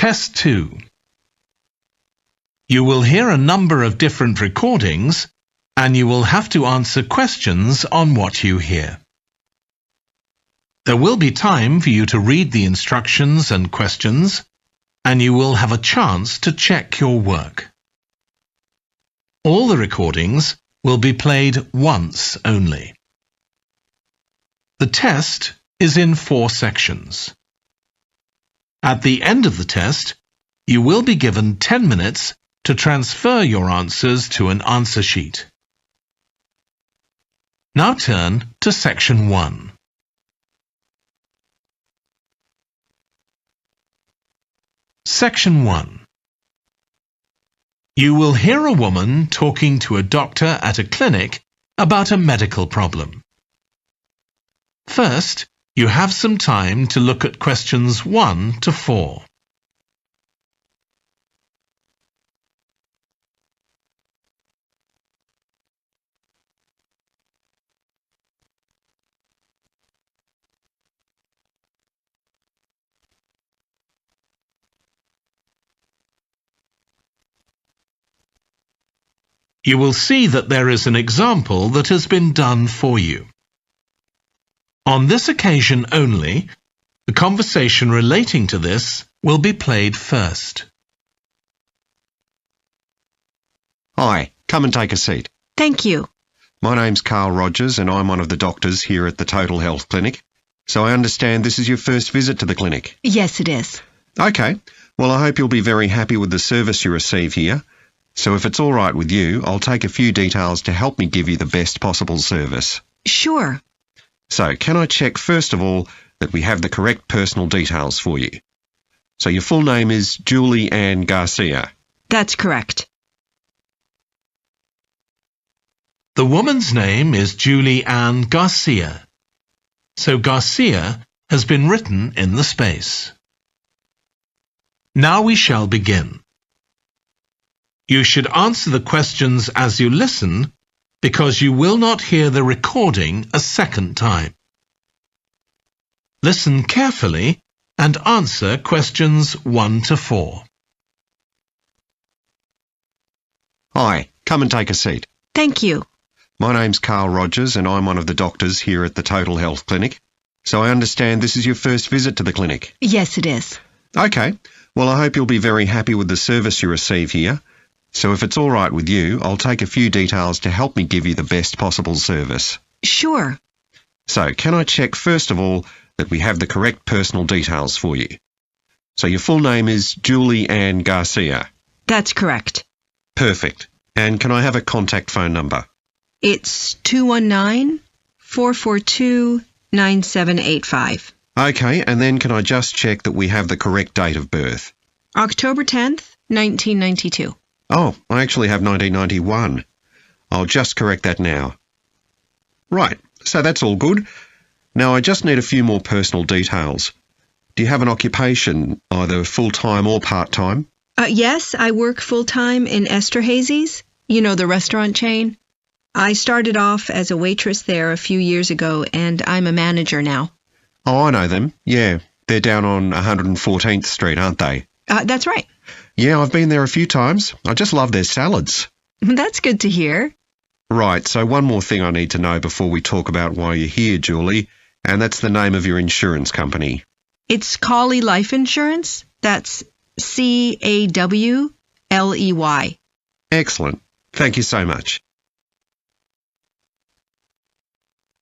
Test 2. You will hear a number of different recordings and you will have to answer questions on what you hear. There will be time for you to read the instructions and questions, and you will have a chance to check your work. All the recordings will be played once only. The test is in 4 sections. At the end of the test, you will be given 10 minutes to transfer your answers to an answer sheet. Now turn to Section 1. Section 1. You will hear a woman talking to a doctor at a clinic about a medical problem. First, you have some time to look at questions 1 to 4. You will see that there is an example that has been done for you. On this occasion only, the conversation relating to this will be played first. Hi, come and take a seat. Thank you. My name's Carl Rogers and I'm one of the doctors here at the Total Health Clinic. So I understand this is your first visit to the clinic. Yes, it is. Okay, well I hope you'll be very happy with the service you receive here. So if it's all right with you, I'll take a few details to help me give you the best possible service. Sure. So can I check first of all that we have the correct personal details for you? So your full name is Julie Ann Garcia. That's correct. The woman's name is Julie Ann Garcia. So Garcia has been written in the space. Now we shall begin. You should answer the questions as you listen because you will not hear the recording a second time. Listen carefully and answer questions 1 to 4. Hi, come and take a seat. Thank you. My name's Carl Rogers and I'm one of the doctors here at the Total Health Clinic. So I understand this is your first visit to the clinic. Yes, it is. Okay, well I hope you'll be very happy with the service you receive here. So if it's all right with you, I'll take a few details to help me give you the best possible service. Sure. So can I check first of all that we have the correct personal details for you? So your full name is Julie Ann Garcia. That's correct. Perfect. And can I have a contact phone number? It's 219-442-9785. Okay, and then can I just check that we have the correct date of birth? October 10th, 1992. Oh, I actually have 1991. I'll just correct that now. Right, so that's all good. Now I just need a few more personal details. Do you have an occupation, either full-time or part-time? Yes, I work full-time in Esterhazy's, you know, the restaurant chain. I started off as a waitress there a few years ago, and I'm a manager now. Oh, I know them. Yeah, they're down on 114th Street, aren't they? That's right. Yeah, I've been there a few times. I just love their salads. That's good to hear. Right, so one more thing I need to know before we talk about why you're here, Julie, and that's the name of your insurance company. It's Cawley Life Insurance. That's Cawley. Excellent. Thank you so much.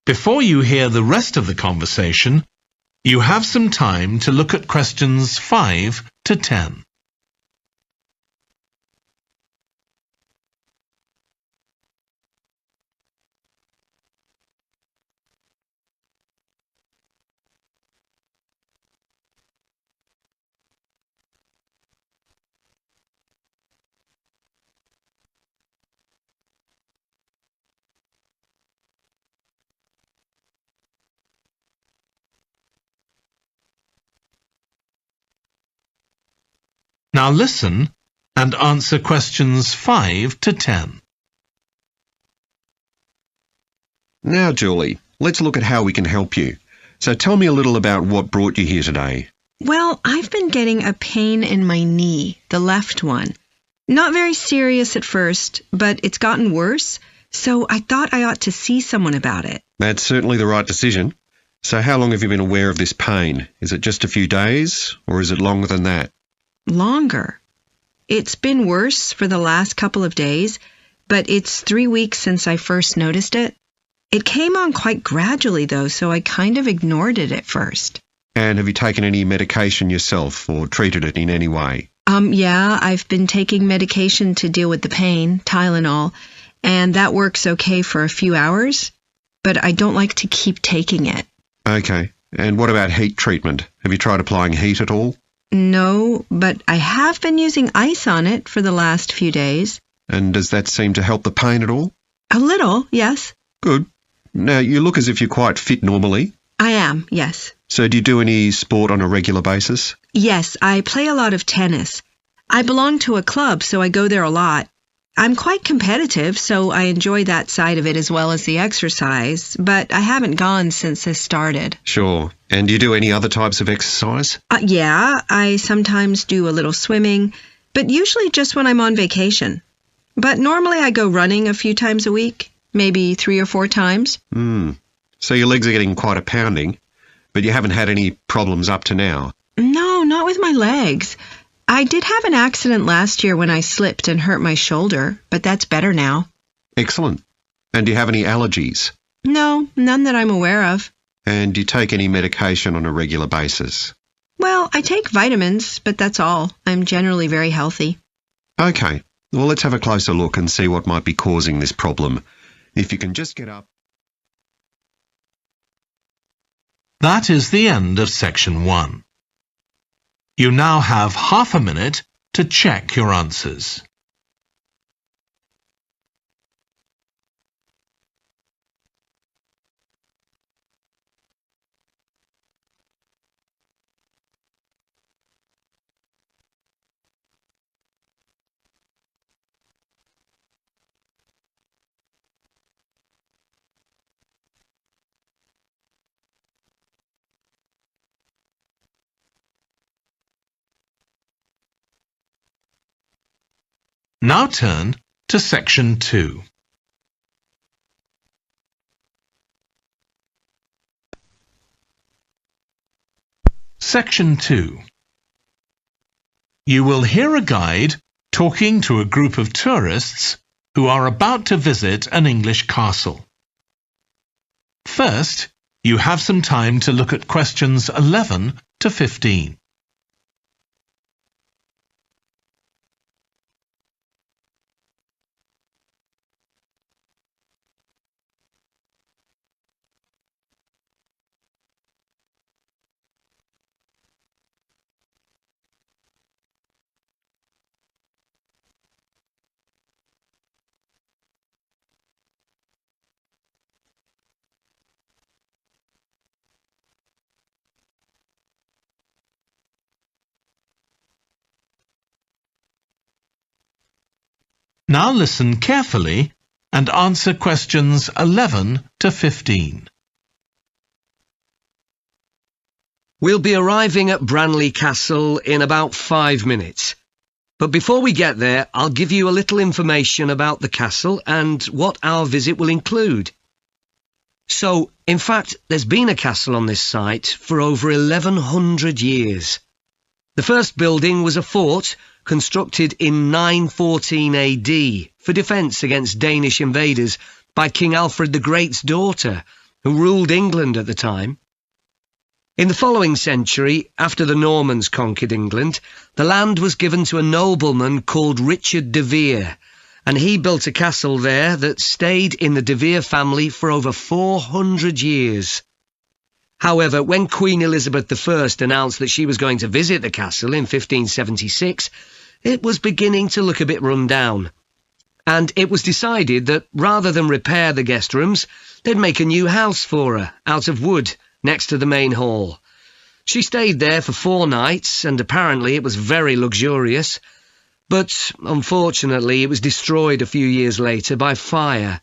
Before you hear the rest of the conversation, you have some time to look at questions 5 to 10. Now listen and answer questions 5 to 10. Now, Julie, let's look at how we can help you. So tell me a little about what brought you here today. Well, I've been getting a pain in my knee, the left one. Not very serious at first, but it's gotten worse, so I thought I ought to see someone about it. That's certainly the right decision. So how long have you been aware of this pain? Is it just a few days, or is it longer than that? Longer. It's been worse for the last couple of days, but it's 3 weeks since I first noticed it. It came on quite gradually, though, so I kind of ignored it at first. And have you taken any medication yourself or treated it in any way? Yeah, I've been taking medication to deal with the pain, Tylenol, and that works okay for a few hours, but I don't like to keep taking it. Okay. And what about heat treatment? Have you tried applying heat at all? No, but I have been using ice on it for the last few days. And does that seem to help the pain at all? A little, yes. Good. Now, you look as if you're quite fit normally. I am, yes. So do you do any sport on a regular basis? Yes, I play a lot of tennis. I belong to a club, so I go there a lot. I'm quite competitive, so I enjoy that side of it as well as the exercise, but I haven't gone since this started. Sure. And do you do any other types of exercise? Yeah, I sometimes do a little swimming, but usually just when I'm on vacation. But normally I go running a few times a week, maybe 3 or 4 times. So your legs are getting quite a pounding, but you haven't had any problems up to now? No, not with my legs. I did have an accident last year when I slipped and hurt my shoulder, but that's better now. Excellent. And do you have any allergies? No, none that I'm aware of. And do you take any medication on a regular basis? Well, I take vitamins, but that's all. I'm generally very healthy. Okay. Well, let's have a closer look and see what might be causing this problem. If you can just get up. That is the end of section 1. You now have half a minute to check your answers. Now turn to section 2. Section 2. You will hear a guide talking to a group of tourists who are about to visit an English castle. First, you have some time to look at questions 11 to 15. Now listen carefully and answer questions 11 to 15. We'll be arriving at Branley Castle in about 5 minutes. But before we get there, I'll give you a little information about the castle and what our visit will include. So, in fact, there's been a castle on this site for over 1100 years. The first building was a fort constructed in 914 AD for defence against Danish invaders by King Alfred the Great's daughter, who ruled England at the time. In the following century, after the Normans conquered England, the land was given to a nobleman called Richard de Vere, and he built a castle there that stayed in the de Vere family for over 400 years. However, when Queen Elizabeth I announced that she was going to visit the castle in 1576, it was beginning to look a bit run down. And it was decided that rather than repair the guest rooms, they'd make a new house for her, out of wood, next to the main hall. She stayed there for 4 nights, and apparently it was very luxurious. But, unfortunately, it was destroyed a few years later by fire.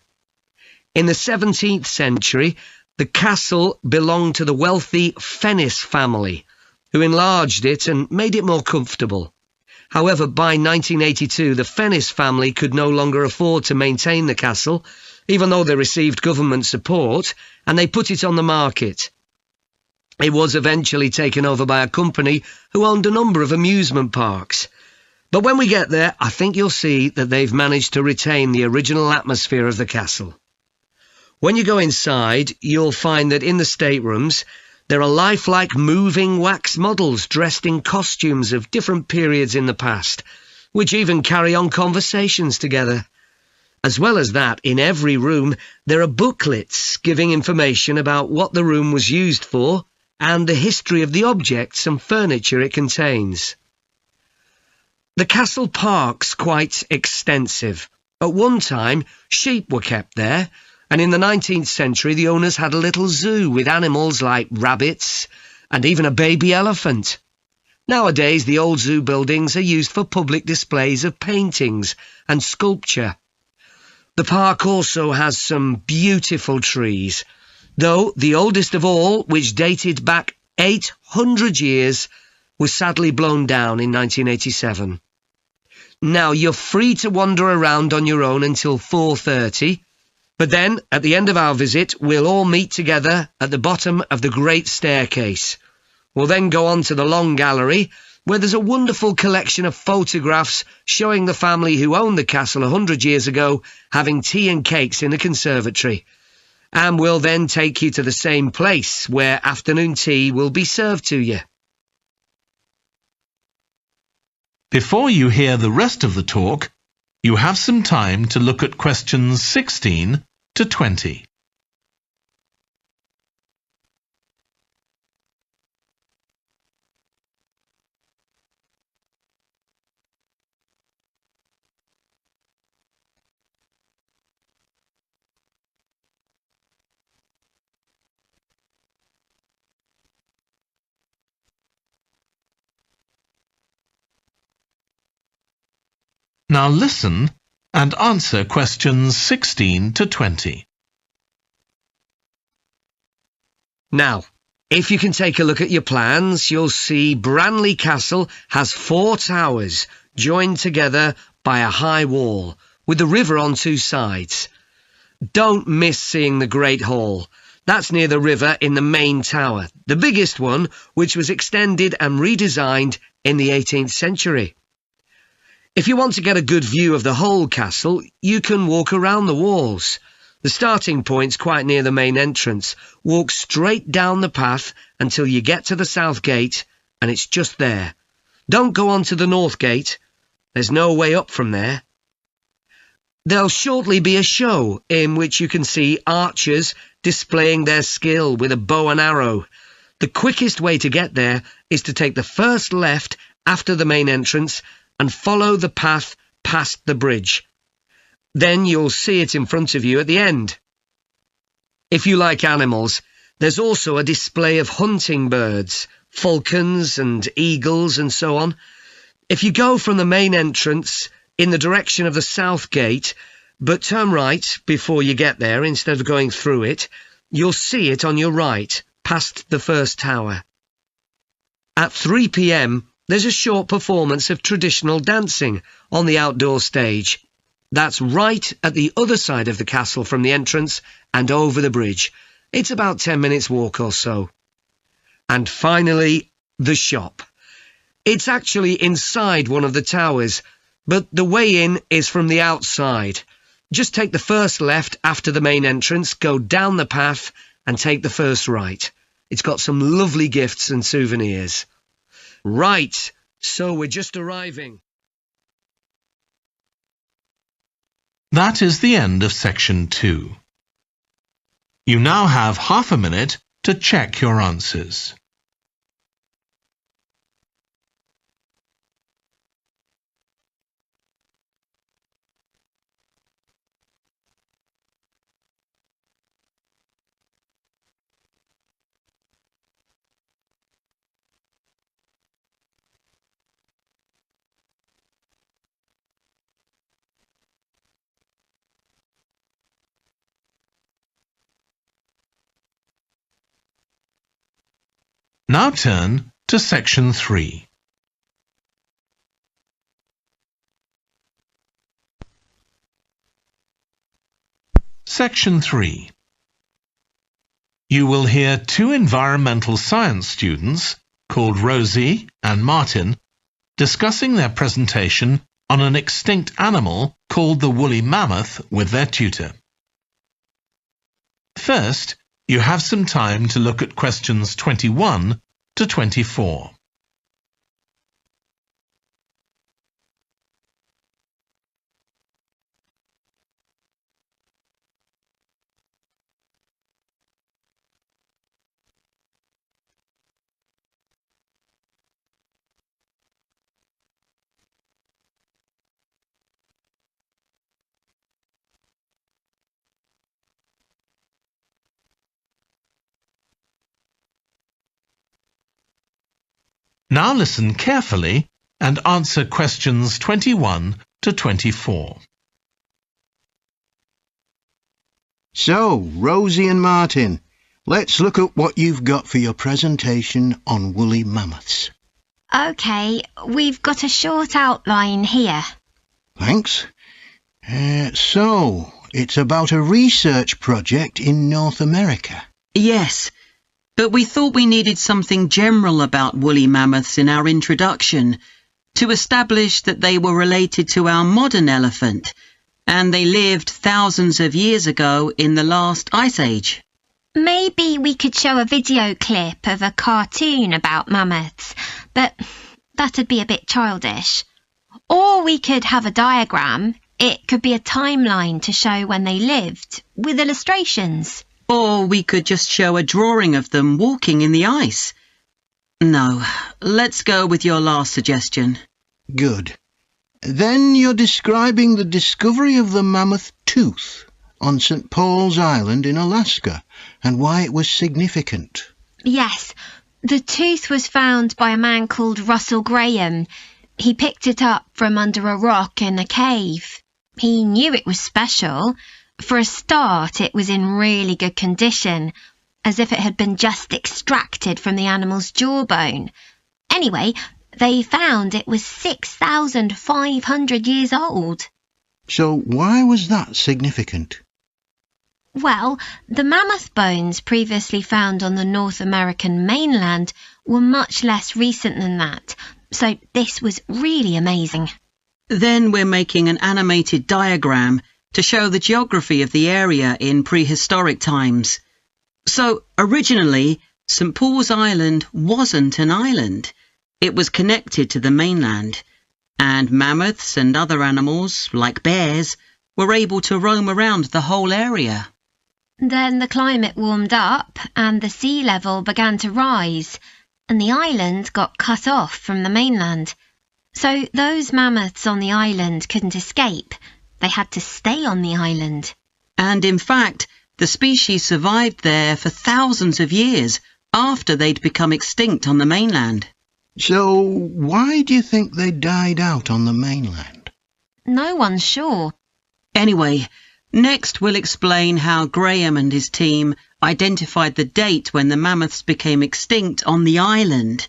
In the 17th century, the castle belonged to the wealthy Fennis family, who enlarged it and made it more comfortable. However, by 1982, the Fennis family could no longer afford to maintain the castle, even though they received government support, and they put it on the market. It was eventually taken over by a company who owned a number of amusement parks. But when we get there, I think you'll see that they've managed to retain the original atmosphere of the castle. When you go inside, you'll find that in the staterooms, there are lifelike moving wax models dressed in costumes of different periods in the past, which even carry on conversations together. As well as that, in every room, there are booklets giving information about what the room was used for and the history of the objects and furniture it contains. The castle park's quite extensive. At one time, sheep were kept there, and in the 19th century the owners had a little zoo with animals like rabbits and even a baby elephant. Nowadays the old zoo buildings are used for public displays of paintings and sculpture. The park also has some beautiful trees, though the oldest of all, which dated back 800 years, was sadly blown down in 1987. Now, you're free to wander around on your own until 4:30, but then, at the end of our visit, we'll all meet together at the bottom of the Great Staircase. We'll then go on to the Long Gallery, where there's a wonderful collection of photographs showing the family who owned the castle 100 years ago having tea and cakes in the conservatory. And we'll then take you to the same place where afternoon tea will be served to you. Before you hear the rest of the talk, you have some time to look at questions 16 to 20. Now listen and answer questions 16 to 20. Now, if you can take a look at your plans, you'll see Branley Castle has 4 towers joined together by a high wall, with the river on 2 sides. Don't miss seeing the Great Hall. That's near the river in the main tower, the biggest one, which was extended and redesigned in the 18th century. If you want to get a good view of the whole castle, you can walk around the walls. The starting point's quite near the main entrance. Walk straight down the path until you get to the south gate, and it's just there. Don't go on to the north gate. There's no way up from there. There'll shortly be a show in which you can see archers displaying their skill with a bow and arrow. The quickest way to get there is to take the first left after the main entrance and follow the path past the bridge. Then you'll see it in front of you at the end. If you like animals, there's also a display of hunting birds, falcons and eagles and so on. If you go from the main entrance in the direction of the south gate, but turn right before you get there instead of going through it, you'll see it on your right, past the first tower. At 3 p.m, there's a short performance of traditional dancing on the outdoor stage. That's right at the other side of the castle from the entrance and over the bridge. It's about 10 minutes walk or so. And finally, the shop. It's actually inside one of the towers, but the way in is from the outside. Just take the first left after the main entrance, go down the path and take the first right. It's got some lovely gifts and souvenirs. Right, so we're just arriving. That is the end of section 2. You now have half a minute to check your answers. Now turn to Section 3. Section 3. You will hear two environmental science students called Rosie and Martin discussing their presentation on an extinct animal called the woolly mammoth with their tutor. First, you have some time to look at questions 21 to 24. Now listen carefully and answer questions 21 to 24. So, Rosie and Martin, let's look at what you've got for your presentation on woolly mammoths. OK, we've got a short outline here. Thanks. So, it's about a research project in North America. Yes, but we thought we needed something general about woolly mammoths in our introduction to establish that they were related to our modern elephant, and they lived thousands of years ago in the last ice age. Maybe we could show a video clip of a cartoon about mammoths, but that'd be a bit childish. Or we could have a diagram. It could be a timeline to show when they lived, with illustrations. Or we could just show a drawing of them walking in the ice. No, let's go with your last suggestion. Good. Then you're describing the discovery of the mammoth tooth on St. Paul's Island in Alaska and why it was significant. Yes, the tooth was found by a man called Russell Graham. He picked it up from under a rock in a cave. He knew it was special. For a start, it was in really good condition, as if it had been just extracted from the animal's jawbone. Anyway, they found it was 6,500 years old. So why was that significant? Well, the mammoth bones previously found on the North American mainland were much less recent than that, so this was really amazing. Then we're making an animated diagram to show the geography of the area in prehistoric times. So, originally, St. Paul's Island wasn't an island. It was connected to the mainland, and mammoths and other animals, like bears, were able to roam around the whole area. Then the climate warmed up and the sea level began to rise, and the island got cut off from the mainland. So those mammoths on the island couldn't escape. They had to stay on the island. And in fact, the species survived there for thousands of years after they'd become extinct on the mainland. So why do you think they died out on the mainland? No one's sure. Anyway, next we'll explain how Graham and his team identified the date when the mammoths became extinct on the island.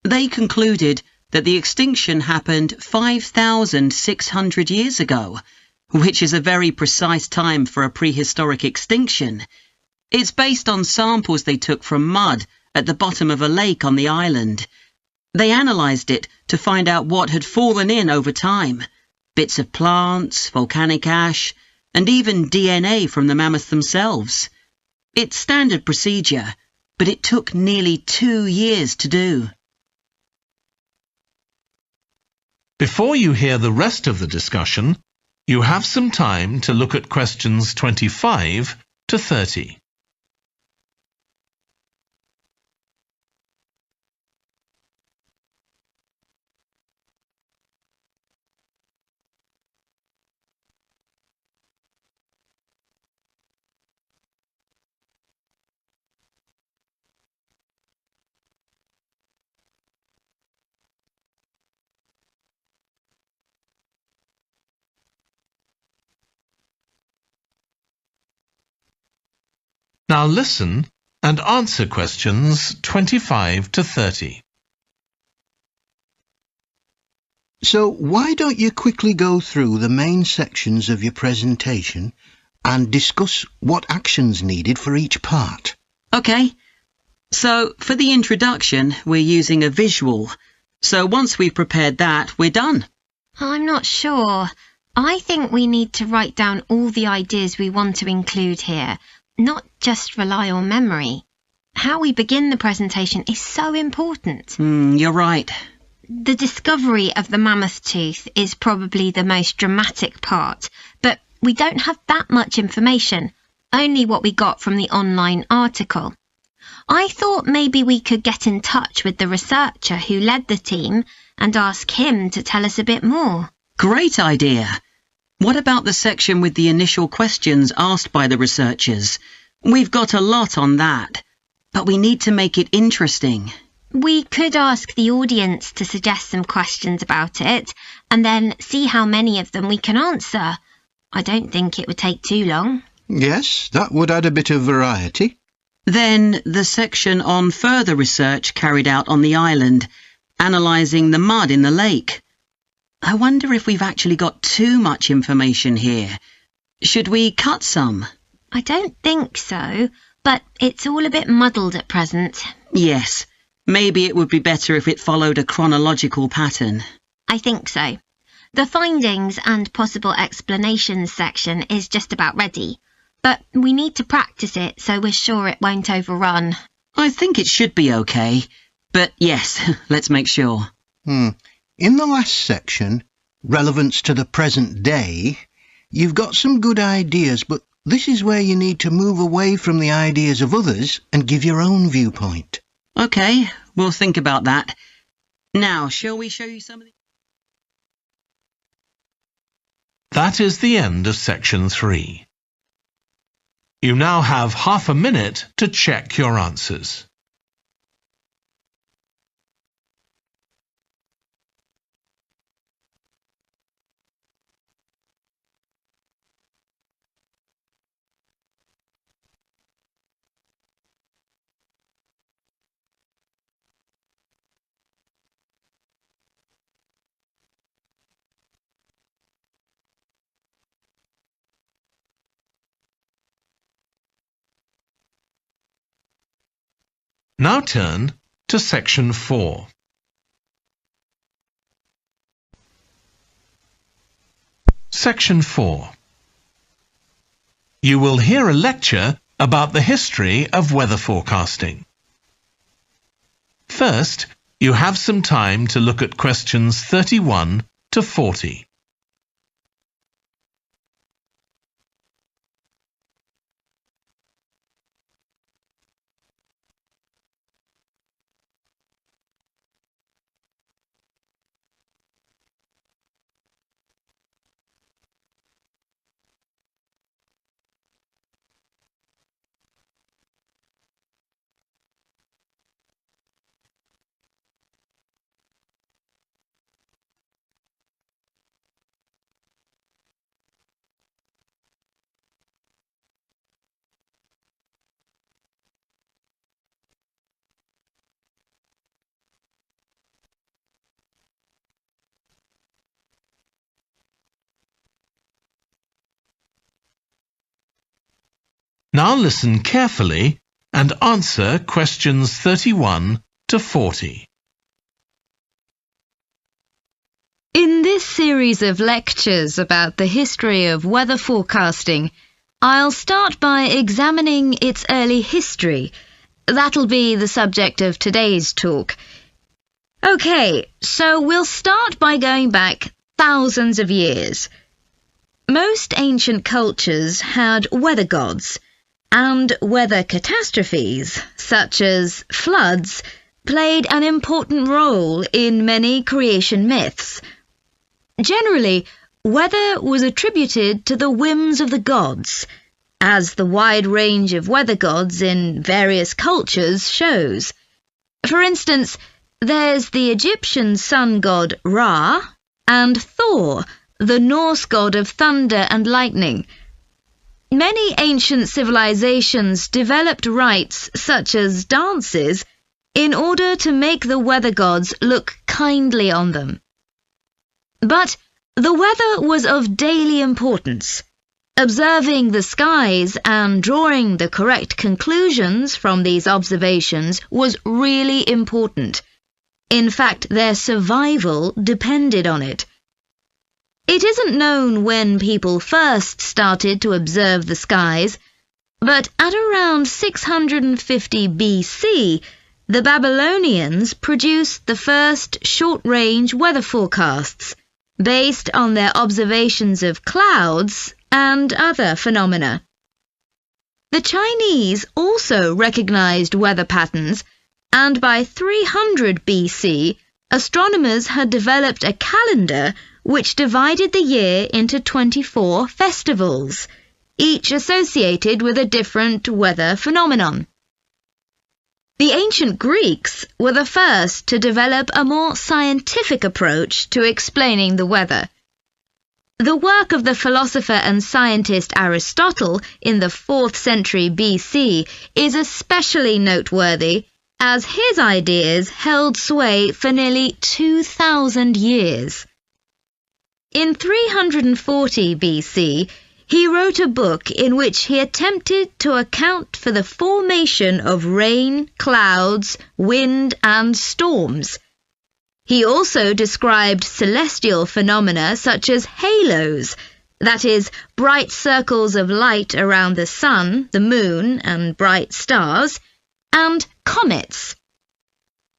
They concluded that the extinction happened 5,600 years ago, which is a very precise time for a prehistoric extinction. It's based on samples they took from mud at the bottom of a lake on the island. They analysed it to find out what had fallen in over time, bits of plants, volcanic ash, and even DNA from the mammoths themselves. It's standard procedure, but it took nearly 2 years to do. Before you hear the rest of the discussion, you have some time to look at questions 25 to 30. Now listen and answer questions 25 to 30. So why don't you quickly go through the main sections of your presentation and discuss what actions needed for each part? OK. So for the introduction, we're using a visual. So once we've prepared that, we're done. I'm not sure. I think we need to write down all the ideas we want to include here, not just rely on memory. How we begin the presentation is so important. You're right. The discovery of the mammoth tooth is probably the most dramatic part, but we don't have that much information, only what we got from the online article. I thought maybe we could get in touch with the researcher who led the team and ask him to tell us a bit more. Great idea. What about the section with the initial questions asked by the researchers? We've got a lot on that, but we need to make it interesting. We could ask the audience to suggest some questions about it and then see how many of them we can answer. I don't think it would take too long. Yes, that would add a bit of variety. Then the section on further research carried out on the island, analysing the mud in the lake. I wonder if we've actually got too much information here. Should we cut some? I don't think so, but it's all a bit muddled at present. Yes, maybe it would be better if it followed a chronological pattern. I think so. The findings and possible explanations section is just about ready, but we need to practice it so we're sure it won't overrun. I think it should be okay, but yes, let's make sure. In the last section, relevance to the present day, you've got some good ideas, but this is where you need to move away from the ideas of others and give your own viewpoint. OK, we'll think about that. Now, shall we show you some of the... That is the end of section 3. You now have half a minute to check your answers. Now turn to section 4. Section 4. You will hear a lecture about the history of weather forecasting. First, you have some time to look at questions 31 to 40. Now listen carefully and answer questions 31 to 40. In this series of lectures about the history of weather forecasting, I'll start by examining its early history. That'll be the subject of today's talk. OK, so we'll start by going back thousands of years. Most ancient cultures had weather gods, and weather catastrophes, such as floods, played an important role in many creation myths. Generally, weather was attributed to the whims of the gods, as the wide range of weather gods in various cultures shows. For instance, there's the Egyptian sun god Ra, and Thor, the Norse god of thunder and lightning. Many ancient civilizations developed rites such as dances in order to make the weather gods look kindly on them. But the weather was of daily importance. Observing the skies and drawing the correct conclusions from these observations was really important. In fact, their survival depended on it. It isn't known when people first started to observe the skies, but at around 650 BC, the Babylonians produced the first short-range weather forecasts based on their observations of clouds and other phenomena. The Chinese also recognized weather patterns, and by 300 BC, astronomers had developed a calendar which divided the year into 24 festivals, each associated with a different weather phenomenon. The ancient Greeks were the first to develop a more scientific approach to explaining the weather. The work of the philosopher and scientist Aristotle in the 4th century BC is especially noteworthy, as his ideas held sway for nearly 2,000 years. In 340 BC, he wrote a book in which he attempted to account for the formation of rain, clouds, wind, and storms. He also described celestial phenomena such as halos, that is, bright circles of light around the sun, the moon, and bright stars, and comets.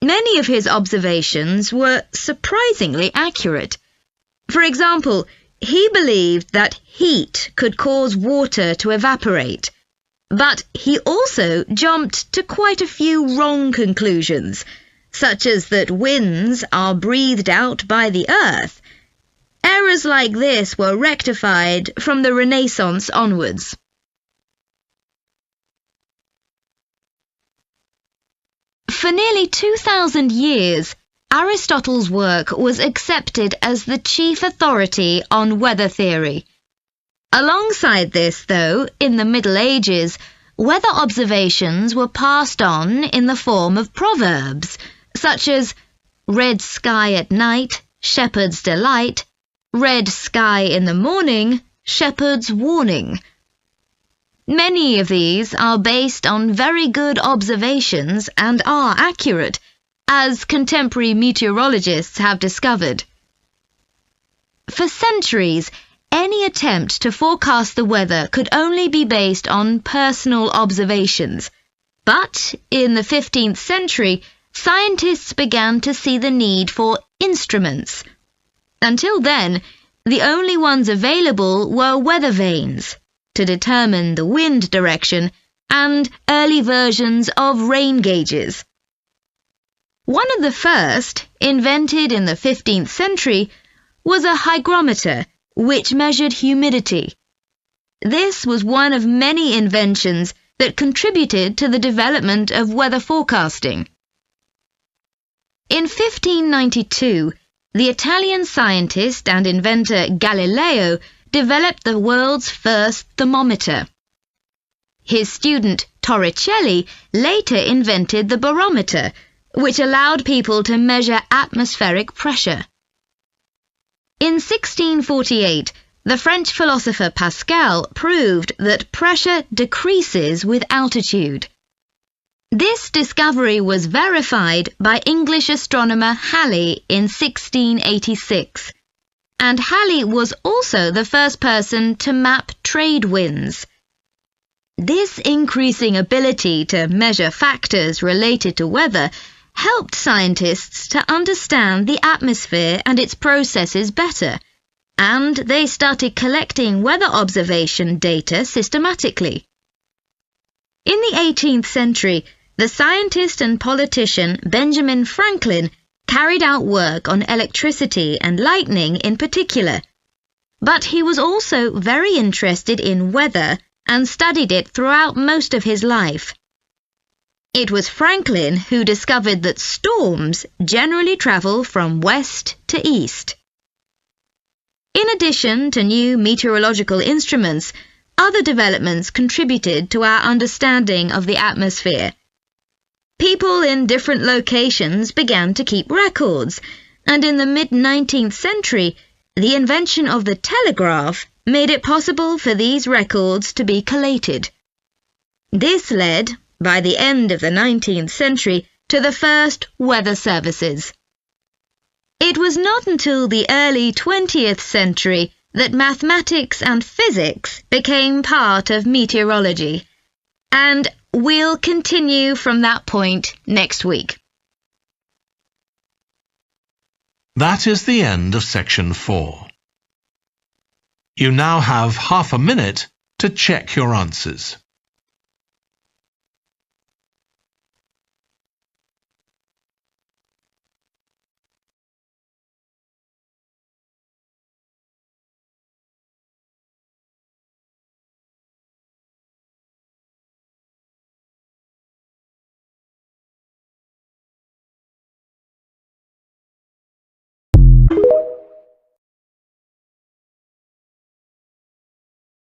Many of his observations were surprisingly accurate. For example, he believed that heat could cause water to evaporate, but he also jumped to quite a few wrong conclusions, such as that winds are breathed out by the earth. Errors like this were rectified from the Renaissance onwards. For nearly 2,000 years, Aristotle's work was accepted as the chief authority on weather theory. Alongside this, though, in the Middle Ages, weather observations were passed on in the form of proverbs, such as red sky at night, shepherd's delight, red sky in the morning, shepherd's warning. Many of these are based on very good observations and are accurate, as contemporary meteorologists have discovered. For centuries, any attempt to forecast the weather could only be based on personal observations. But in the 15th century, scientists began to see the need for instruments. Until then, the only ones available were weather vanes to determine the wind direction and early versions of rain gauges. One of the first, invented in the 15th century, was a hygrometer, which measured humidity. This was one of many inventions that contributed to the development of weather forecasting. In 1592, the Italian scientist and inventor Galileo developed the world's first thermometer. His student Torricelli later invented the barometer, which allowed people to measure atmospheric pressure. In 1648, the French philosopher Pascal proved that pressure decreases with altitude. This discovery was verified by English astronomer Halley in 1686, and Halley was also the first person to map trade winds. This increasing ability to measure factors related to weather helped scientists to understand the atmosphere and its processes better, and they started collecting weather observation data systematically. In the 18th century, the scientist and politician Benjamin Franklin carried out work on electricity and lightning in particular, but he was also very interested in weather and studied it throughout most of his life. It was Franklin who discovered that storms generally travel from west to east. In addition to new meteorological instruments, other developments contributed to our understanding of the atmosphere. People in different locations began to keep records, and in the mid-19th century, The invention of the telegraph made it possible for these records to be collated. This led, by the end of the 19th century, to the first weather services. It was not until the early 20th century that mathematics and physics became part of meteorology, and we'll continue from that point next week. That is the end of section 4. You now have half a minute to check your answers.